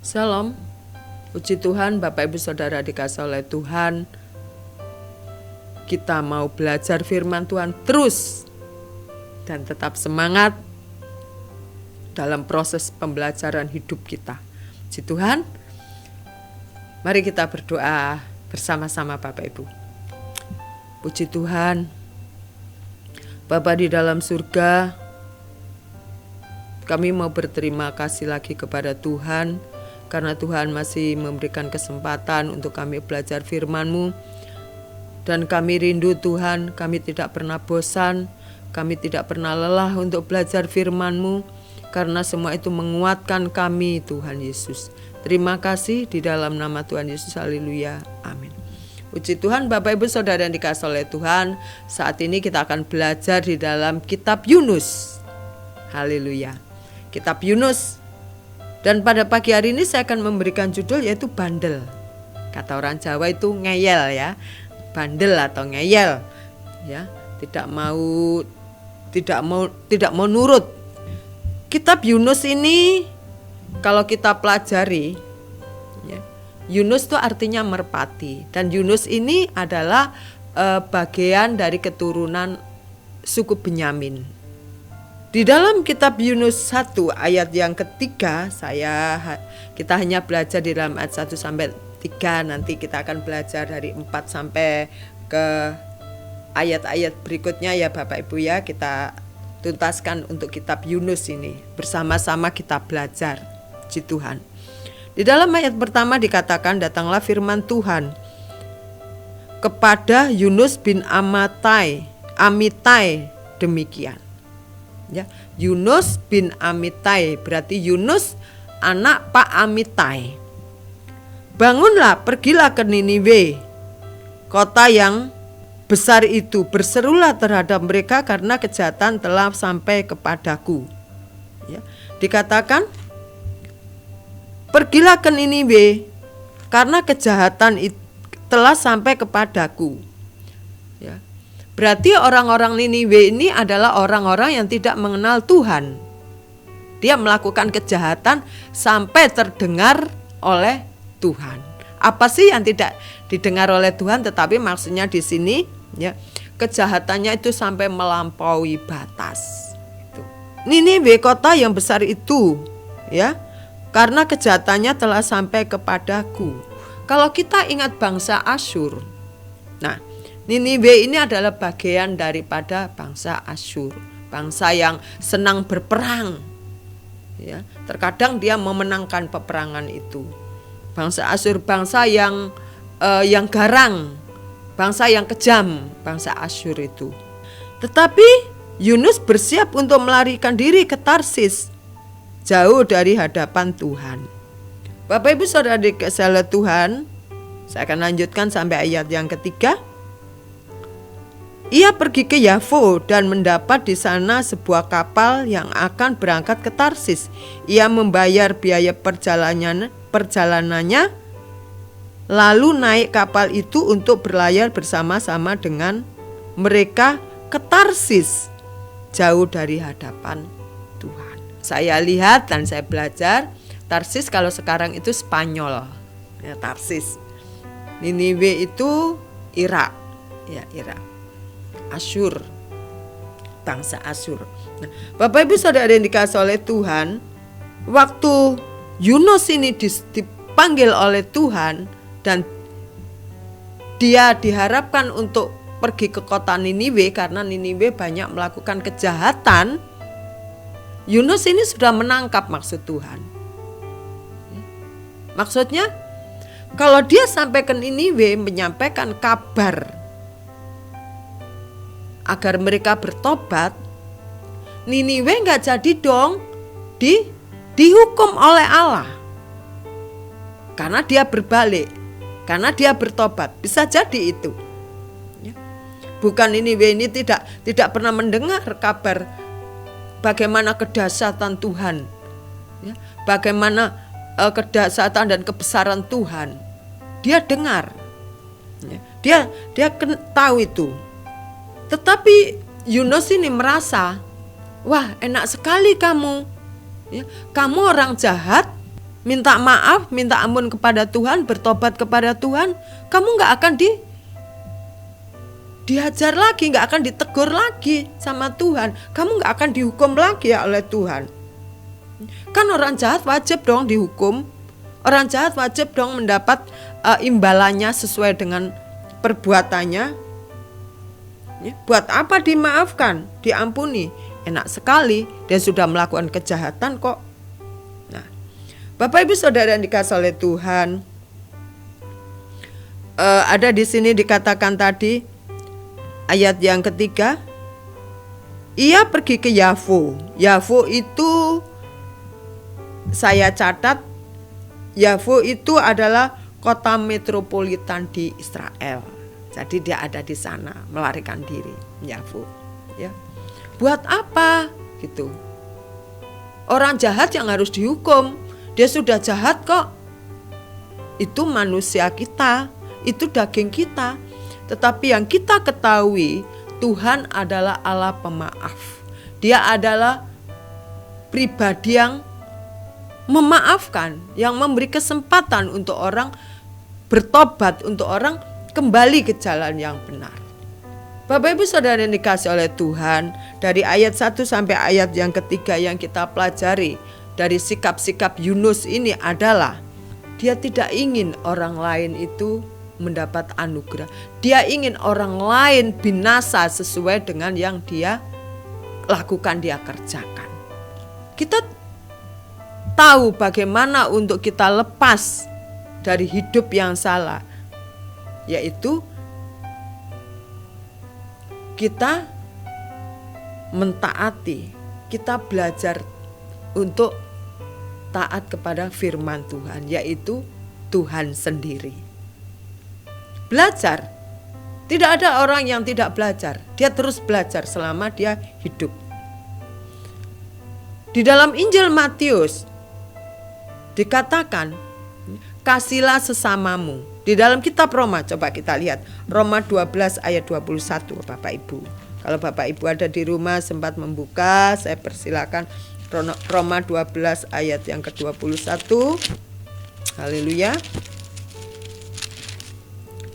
Salam, puji Tuhan, Bapak Ibu Saudara dikasihi oleh Tuhan. Kita mau belajar firman Tuhan terus dan tetap semangat dalam proses pembelajaran hidup kita. Puji Tuhan, mari kita berdoa bersama-sama Bapak Ibu. Puji Tuhan, Bapa di dalam surga, kami mau berterima kasih lagi kepada Tuhan karena Tuhan masih memberikan kesempatan untuk kami belajar firman-Mu. Dan kami rindu Tuhan, kami tidak pernah bosan, kami tidak pernah lelah untuk belajar firman-Mu, karena semua itu menguatkan kami Tuhan Yesus. Terima kasih di dalam nama Tuhan Yesus, haleluya, amin. Puji Tuhan, Bapak Ibu Saudara yang dikasihi oleh Tuhan, saat ini kita akan belajar di dalam kitab Yunus, haleluya, kitab Yunus. Dan pada pagi hari ini saya akan memberikan judul yaitu bandel. Kata orang Jawa itu ngeyel ya. Bandel atau ngeyel. Ya, tidak mau nurut. Kitab Yunus ini kalau kita pelajari ya, Yunus itu artinya merpati, dan Yunus ini adalah bagian dari keturunan suku Benyamin. Di dalam kitab Yunus 1 ayat yang ketiga, kita hanya belajar di dalam ayat 1 sampai 3, nanti kita akan belajar dari 4 sampai ke ayat-ayat berikutnya ya Bapak Ibu ya. Kita tuntaskan untuk kitab Yunus ini, bersama-sama kita belajar. Puji Tuhan. Di dalam ayat pertama dikatakan, datanglah firman Tuhan kepada Yunus bin Amitai demikian. Ya, Yunus bin Amitai, berarti Yunus anak Pak Amitai. Bangunlah, pergilah ke Niniwe, kota yang besar itu, berserulah terhadap mereka karena kejahatan telah sampai kepadaku. Ya, dikatakan pergilah ke Niniwe karena kejahatan telah sampai kepadaku. Ya. Berarti orang-orang Niniwe ini adalah orang-orang yang tidak mengenal Tuhan. Dia melakukan kejahatan sampai terdengar oleh Tuhan. Apa sih yang tidak didengar oleh Tuhan? Tetapi maksudnya di sini ya, kejahatannya itu sampai melampaui batas. Niniwe kota yang besar itu ya, karena kejahatannya telah sampai kepadaku. Kalau kita ingat bangsa Asyur, nah Niniwe ini adalah bagian daripada bangsa Asyur, bangsa yang senang berperang. Ya, terkadang dia memenangkan peperangan itu. Bangsa Asyur, bangsa yang garang, bangsa yang kejam, bangsa Asyur itu. Tetapi Yunus bersiap untuk melarikan diri ke Tarsis, jauh dari hadapan Tuhan. Bapak Ibu Saudara dikasihi oleh Tuhan, saya akan lanjutkan sampai ayat yang ketiga. Ia pergi ke Yafo dan mendapat di sana sebuah kapal yang akan berangkat ke Tarsis. Ia membayar biaya perjalanannya, lalu naik kapal itu untuk berlayar bersama-sama dengan mereka ke Tarsis, jauh dari hadapan Tuhan. Saya lihat dan saya belajar, Tarsis kalau sekarang itu Spanyol, ya, Tarsis. Niniwe itu Irak, ya Irak. Asyur, bangsa Asyur. Nah, Bapak Ibu Saudara yang dikasihi oleh Tuhan, waktu Yunus ini dipanggil oleh Tuhan dan dia diharapkan untuk pergi ke kota Niniwe karena Niniwe banyak melakukan kejahatan. Yunus ini sudah menangkap maksud Tuhan. Maksudnya, kalau dia sampai ke Niniwe menyampaikan kabar agar mereka bertobat, Niniwe gak jadi dong dihukum oleh Allah. Karena dia berbalik, karena dia bertobat, bisa jadi itu. Ya. Bukan Niniwe ini tidak pernah mendengar kabar bagaimana kedahsyatan Tuhan, ya. Bagaimana kedahsyatan dan kebesaran Tuhan. Dia dengar, ya. Dia tahu itu. Tetapi Yunus ini merasa, wah enak sekali kamu, ya, kamu orang jahat, minta maaf, minta ampun kepada Tuhan, bertobat kepada Tuhan, kamu gak akan dihajar lagi, gak akan ditegur lagi sama Tuhan. Kamu gak akan dihukum lagi ya oleh Tuhan. Kan orang jahat wajib dong dihukum. Orang jahat wajib dong mendapat imbalannya sesuai dengan perbuatannya. Ya, buat apa dimaafkan, diampuni? Enak sekali, dia sudah melakukan kejahatan kok. Nah, Bapak Ibu Saudara yang dikasihi oleh Tuhan, ada di sini dikatakan tadi ayat yang ketiga, ia pergi ke Yafo. Yafo itu saya catat, Yafo itu adalah kota metropolitan di Israel. Jadi dia ada di sana melarikan diri, Yafo. Ya. Buat apa gitu? Orang jahat yang harus dihukum. Dia sudah jahat kok. Itu manusia kita, itu daging kita. Tetapi yang kita ketahui, Tuhan adalah Allah pemaaf. Dia adalah pribadi yang memaafkan, yang memberi kesempatan untuk orang bertobat, untuk orang kembali ke jalan yang benar. Bapak Ibu Saudara yang dikasihi oleh Tuhan, dari ayat 1 sampai ayat yang ketiga yang kita pelajari dari sikap-sikap Yunus ini adalah dia tidak ingin orang lain itu mendapat anugerah. Dia ingin orang lain binasa sesuai dengan yang dia lakukan, dia kerjakan. Kita tahu bagaimana untuk kita lepas dari hidup yang salah, yaitu kita mentaati, kita belajar untuk taat kepada firman Tuhan, yaitu Tuhan sendiri. Belajar, tidak ada orang yang tidak belajar, dia terus belajar selama dia hidup. Di dalam Injil Matius dikatakan, kasihlah sesamamu. Di dalam kitab Roma, coba kita lihat Roma 12 ayat 21 Bapak Ibu. Kalau Bapak Ibu ada di rumah sempat membuka, saya persilakan Roma 12 ayat yang ke-21. Haleluya.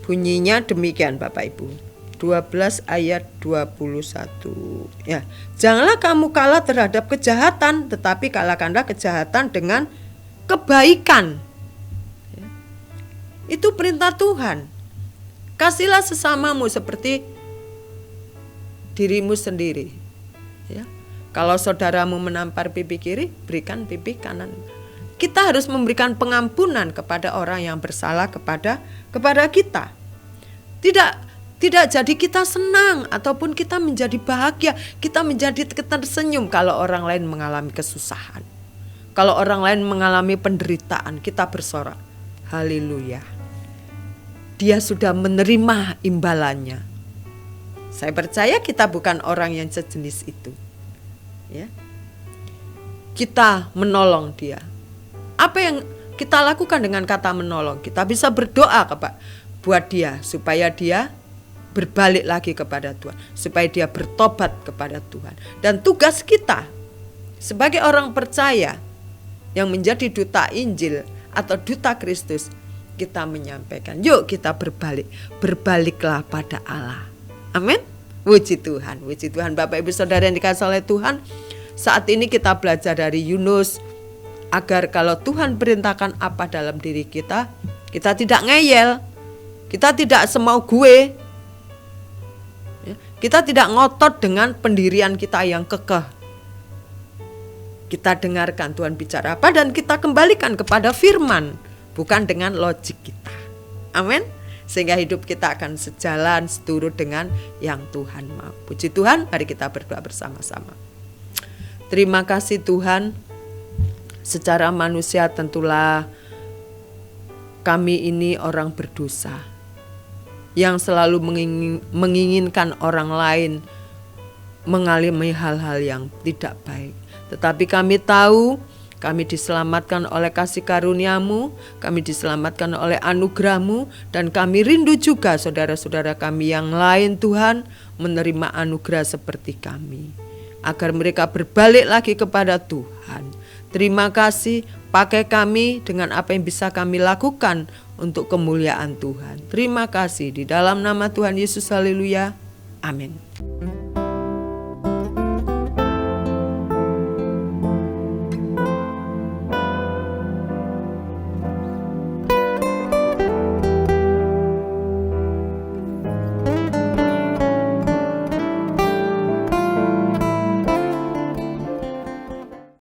Bunyinya demikian Bapak Ibu. 12 ayat 21. Ya, janganlah kamu kalah terhadap kejahatan, tetapi kalahkanlah kejahatan dengan kebaikan. Itu perintah Tuhan. Kasihlah sesamamu seperti dirimu sendiri. Ya. Kalau saudaramu menampar pipi kiri, berikan pipi kanan. Kita harus memberikan pengampunan kepada orang yang bersalah kepada kita. Tidak jadi kita senang ataupun kita menjadi bahagia, kita menjadi tersenyum kalau orang lain mengalami kesusahan. Kalau orang lain mengalami penderitaan, kita bersorak, haleluya. Dia sudah menerima imbalannya. Saya percaya kita bukan orang yang sejenis itu. Ya. Kita menolong dia. Apa yang kita lakukan dengan kata menolong? Kita bisa berdoa buat dia supaya dia berbalik lagi kepada Tuhan, supaya dia bertobat kepada Tuhan. Dan tugas kita sebagai orang percaya yang menjadi duta Injil atau duta Kristus, kita menyampaikan, yuk kita berbaliklah pada Allah. Amin. Puji Tuhan, puji Tuhan. Bapak Ibu Saudara yang dikasihi oleh Tuhan, saat ini kita belajar dari Yunus agar kalau Tuhan perintahkan apa dalam diri kita, kita tidak ngeyel, kita tidak semau gue, kita tidak ngotot dengan pendirian kita yang kekeh. Kita dengarkan Tuhan bicara apa dan kita kembalikan kepada firman, bukan dengan logik kita. Amin. Sehingga hidup kita akan sejalan seturut dengan yang Tuhan mau. Puji Tuhan, mari kita berdoa bersama-sama. Terima kasih Tuhan. Secara manusia tentulah kami ini orang berdosa yang selalu menginginkan orang lain mengalami hal-hal yang tidak baik. Tetapi kami tahu kami diselamatkan oleh kasih karunia-Mu, kami diselamatkan oleh anugerah-Mu, dan kami rindu juga saudara-saudara kami yang lain Tuhan menerima anugerah seperti kami. Agar mereka berbalik lagi kepada Tuhan. Terima kasih, pakai kami dengan apa yang bisa kami lakukan untuk kemuliaan Tuhan. Terima kasih di dalam nama Tuhan Yesus, haleluya. Amin.